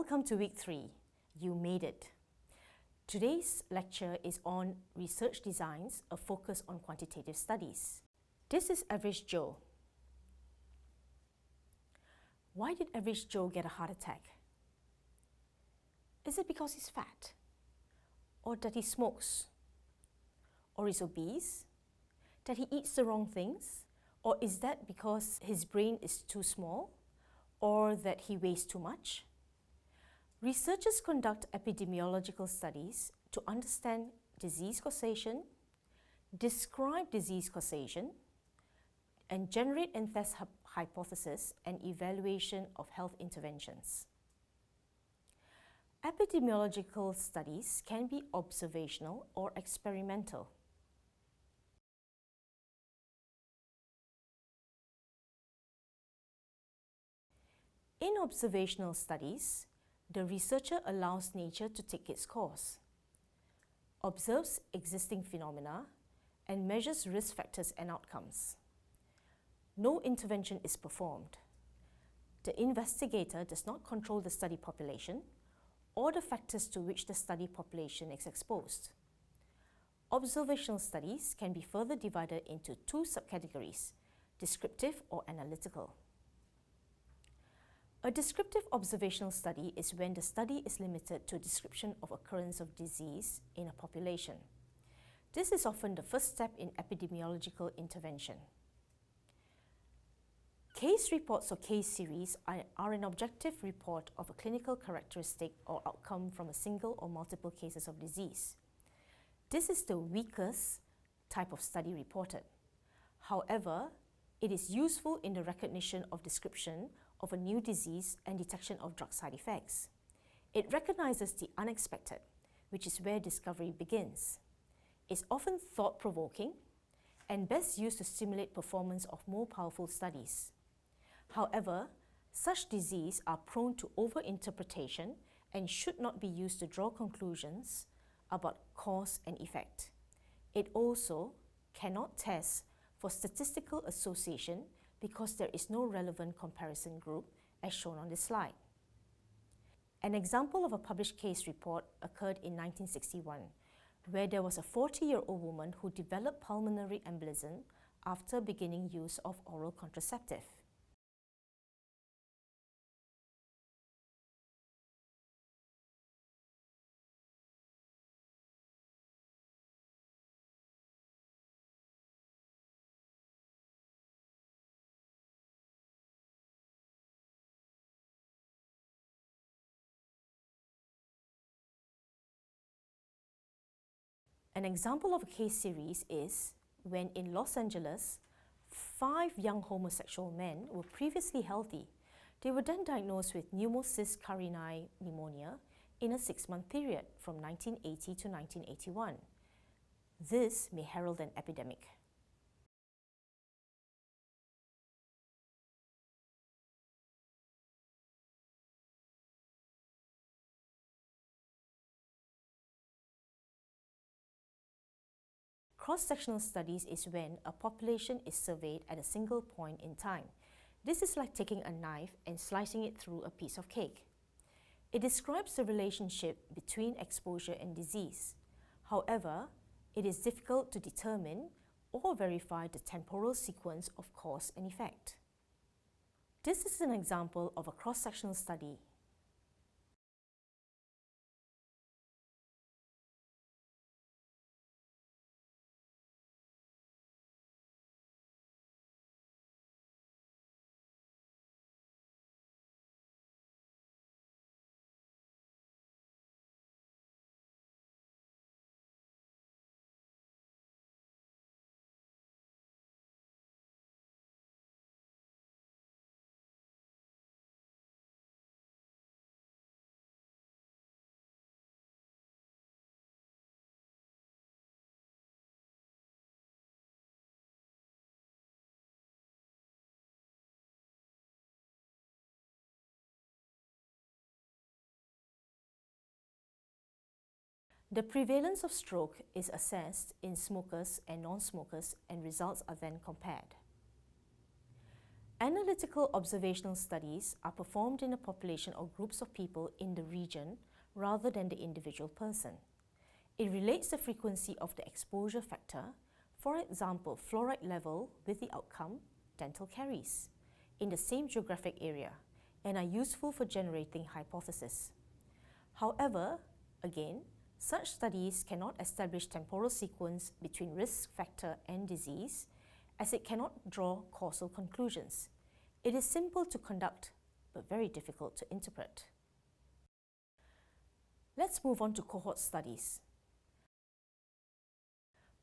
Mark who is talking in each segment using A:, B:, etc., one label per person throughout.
A: Welcome to week 3. You made it. Today's lecture is on research designs, a focus on quantitative studies. This is Average Joe. Why did Average Joe get a heart attack? Is it because he's fat? Or that he smokes? Or is obese? That he eats the wrong things? Or is that because his brain is too small? Or that he weighs too much? Researchers conduct epidemiological studies to understand disease causation, describe disease causation, and generate and test hypotheses and evaluation of health interventions. Epidemiological studies can be observational or experimental. In observational studies, the researcher allows nature to take its course, observes existing phenomena, and measures risk factors and outcomes. No intervention is performed. The investigator does not control the study population or the factors to which the study population is exposed. Observational studies can be further divided into two subcategories, descriptive or analytical. A descriptive observational study is when the study is limited to a description of occurrence of disease in a population. This is often the first step in epidemiological intervention. Case reports or case series are an objective report of a clinical characteristic or outcome from a single or multiple cases of disease. This is the weakest type of study reported. However, it is useful in the recognition of description of a new disease and detection of drug side effects. It recognizes the unexpected, which is where discovery begins. It's often thought-provoking and best used to stimulate performance of more powerful studies. However, such diseases are prone to overinterpretation and should not be used to draw conclusions about cause and effect. It also cannot test for statistical association because there is no relevant comparison group as shown on this slide. An example of a published case report occurred in 1961, where there was a 40-year-old woman who developed pulmonary embolism after beginning use of oral contraceptive. An example of a case series is when in Los Angeles, 5 young homosexual men were previously healthy. They were then diagnosed with pneumocystis carinii pneumonia in a 6-month period from 1980 to 1981. This may herald an epidemic. Cross-sectional studies is when a population is surveyed at a single point in time. This is like taking a knife and slicing it through a piece of cake. It describes the relationship between exposure and disease. However, it is difficult to determine or verify the temporal sequence of cause and effect. This is an example of a cross-sectional study. The prevalence of stroke is assessed in smokers and non-smokers, and results are then compared. Analytical observational studies are performed in a population or groups of people in the region rather than the individual person. It relates the frequency of the exposure factor, for example, fluoride level with the outcome, dental caries, in the same geographic area, and are useful for generating hypotheses. However, again, such studies cannot establish temporal sequence between risk factor and disease, as it cannot draw causal conclusions. It is simple to conduct, but very difficult to interpret. Let's move on to cohort studies.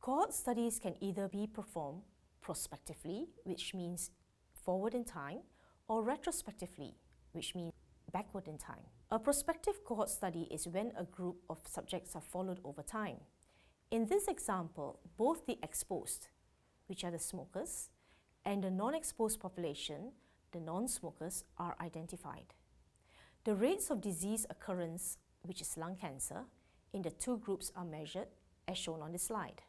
A: Cohort studies can either be performed prospectively, which means forward in time, or retrospectively, which means backward in time. A prospective cohort study is when a group of subjects are followed over time. In this example, both the exposed, which are the smokers, and the non-exposed population, the non-smokers, are identified. The rates of disease occurrence, which is lung cancer, in the two groups are measured as shown on the slide.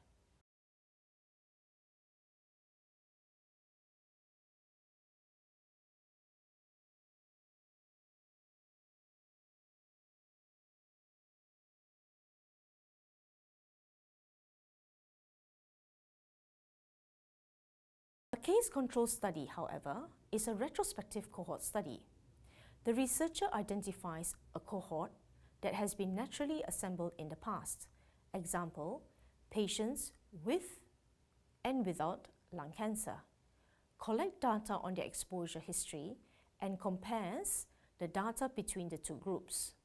A: A case control study, however, is a retrospective cohort study. The researcher identifies a cohort that has been naturally assembled in the past. Example, patients with and without lung cancer. Collect data on their exposure history and compares the data between the two groups.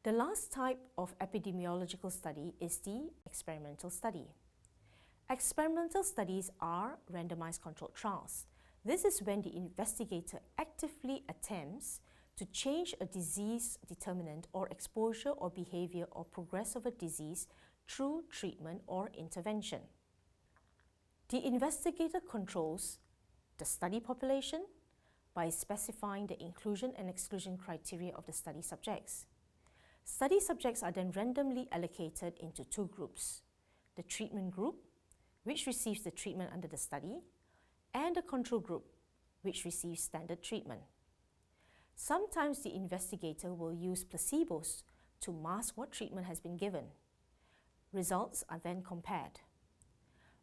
A: The last type of epidemiological study is the experimental study. Experimental studies are randomized controlled trials. This is when the investigator actively attempts to change a disease determinant or exposure or behavior or progress of a disease through treatment or intervention. The investigator controls the study population by specifying the inclusion and exclusion criteria of the study subjects. Study subjects are then randomly allocated into two groups: the treatment group, which receives the treatment under the study, and the control group, which receives standard treatment. Sometimes the investigator will use placebos to mask what treatment has been given. Results are then compared.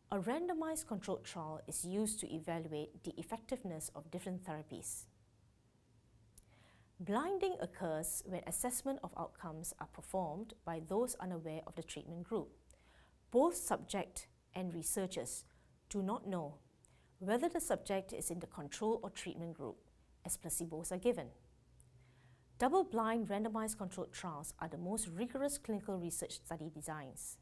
A: A randomized controlled trial is used to evaluate the effectiveness of different therapies. Blinding occurs when assessment of outcomes are performed by those unaware of the treatment group. Both subject and researchers do not know whether the subject is in the control or treatment group, as placebos are given. Double-blind randomized controlled trials are the most rigorous clinical research study designs.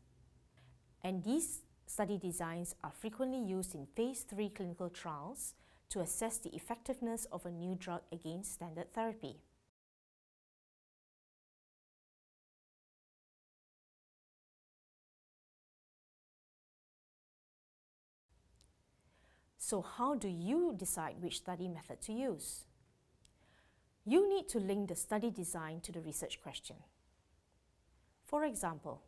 A: And these study designs are frequently used in phase 3 clinical trials to assess the effectiveness of a new drug against standard therapy. So how do you decide which study method to use? You need to link the study design to the research question. For example,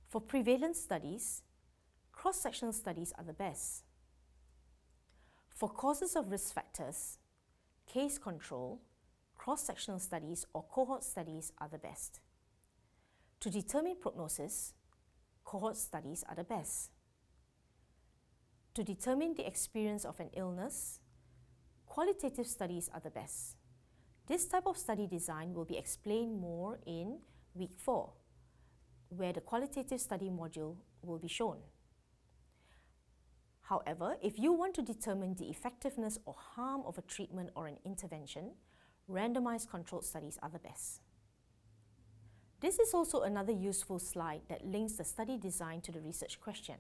A: for prevalence studies, cross-sectional studies are the best. For causes of risk factors, case control, cross-sectional studies or cohort studies are the best. To determine prognosis, cohort studies are the best. To determine the experience of an illness, qualitative studies are the best. This type of study design will be explained more in week 4, where the qualitative study module will be shown. However, if you want to determine the effectiveness or harm of a treatment or an intervention, randomized controlled studies are the best. This is also another useful slide that links the study design to the research question.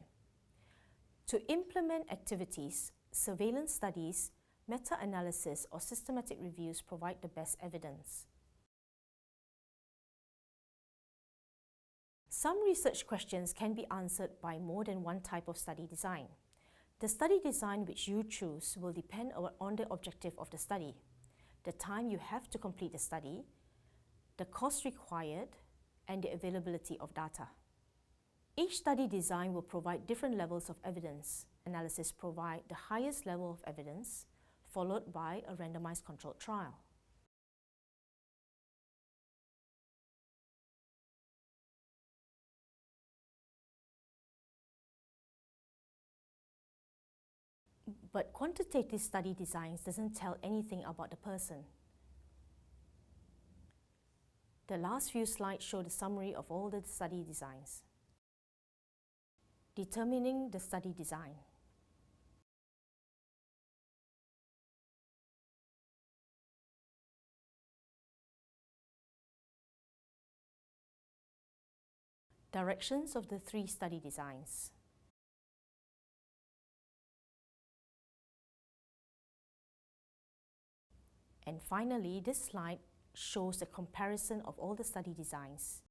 A: To implement activities, surveillance studies, meta-analysis or systematic reviews provide the best evidence. Some research questions can be answered by more than one type of study design. The study design which you choose will depend on the objective of the study. the time you have to complete the study, the cost required, and the availability of data. Each study design will provide different levels of evidence. Analysis provide the highest level of evidence, followed by a randomized controlled trial. But quantitative study designs doesn't tell anything about the person. The last few slides show the summary of all the study designs. Determining the study design. Directions of the 3 study designs. And finally, this slide shows a comparison of all the study designs.